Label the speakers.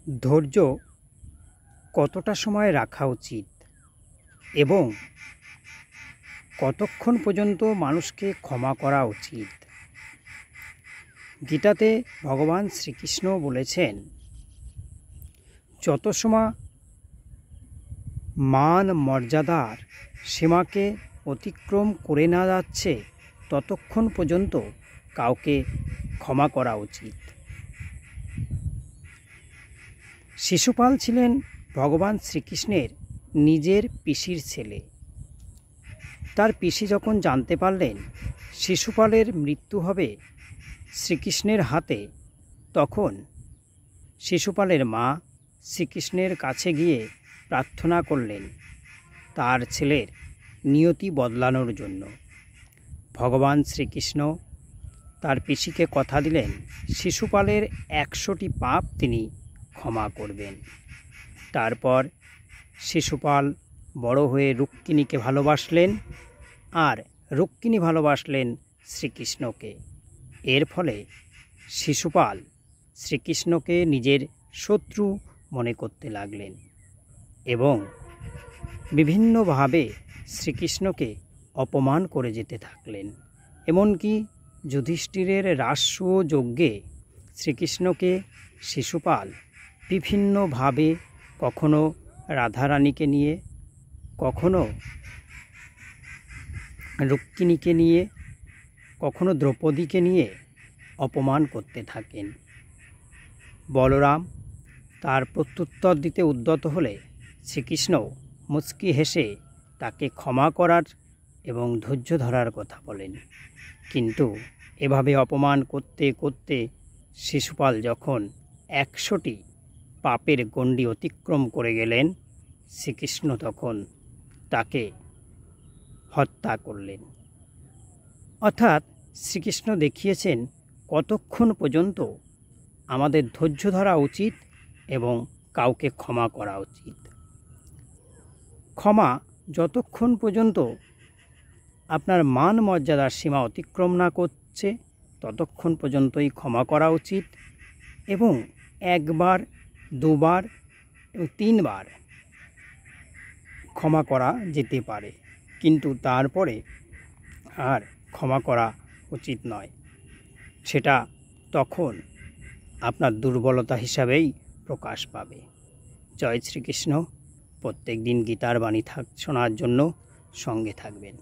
Speaker 1: ধৈর্য কতটা সময় রাখা উচিত এবং কতক্ষণ পর্যন্ত মানুষকে ক্ষমা করা উচিত। গীতাতে ভগবান শ্রীকৃষ্ণ বলেছেন, যত সময় মান মর্যাদার সীমাকে অতিক্রম করে না যাচ্ছে ততক্ষণ পর্যন্ত কাউকে ক্ষমা করা উচিত। শিশুপাল ছিলেন ভগবান শ্রীকৃষ্ণের নিজের পিসির ছেলে। তার পিসি যখন জানতে পারলেন শিশুপালের মৃত্যু হবে শ্রীকৃষ্ণের হাতে, তখন শিশুপালের মা শ্রীকৃষ্ণের কাছে গিয়ে প্রার্থনা করলেন তার ছেলের নিয়তি বদলানোর জন্য। ভগবান শ্রীকৃষ্ণ তার পিসিকে কথা দিলেন শিশুপালের 100টি পাপ তিনি ক্ষমা করবেন। তারপর শিশুপাল বড় হয়ে রুক্মিণীকে ভালোবাসলেন আর রুক্মিণী ভালোবাসলেন শ্রীকৃষ্ণকে। এর ফলে শিশুপাল শ্রীকৃষ্ণকে নিজের শত্রু মনে করতে লাগলেন এবং বিভিন্নভাবে শ্রীকৃষ্ণকে অপমান করে যেতে থাকলেন। এমনকি যুধিষ্ঠিরের রাস্য যজ্ঞে শ্রীকৃষ্ণকে শিশুপাল বিভিন্নভাবে কখনো রাধারানীকে নিয়ে, কখনো রুক্মিণীকে নিয়ে, কখনো দ্রৌপদীকে নিয়ে অপমান করতে থাকেন। বলরাম তার প্রত্যুত্তর দিতে উদ্যত হলে শ্রীকৃষ্ণ মুচকি হেসে তাকে ক্ষমা করার এবং ধৈর্য ধরার কথা বলেন। কিন্তু এভাবে অপমান করতে করতে শিশুপাল যখন 100টি পাপের গণ্ডি অতিক্রম করে গেলেন, শ্রীকৃষ্ণ তখন তাকে হত্যা করলেন। অর্থাৎ শ্রীকৃষ্ণ দেখিয়েছেন কতক্ষণ পর্যন্ত আমাদের ধৈর্য ধরা উচিত এবং কাউকে ক্ষমা করা উচিত। ক্ষমা যতক্ষণ পর্যন্ত আপনার মান মর্যাদার সীমা অতিক্রম না করছে ততক্ষণ পর্যন্তই ক্ষমা করা উচিত এবং 1 বার 2 বার এবং 3 বার ক্ষমা করা যেতে পারে, কিন্তু তারপরে আর ক্ষমা করা উচিত নয়। সেটা তখন আপনার দুর্বলতা হিসাবেই প্রকাশ পাবে। জয় শ্রীকৃষ্ণ। প্রত্যেক দিন গীতার বাণী শোনার জন্য সঙ্গে থাকবেন।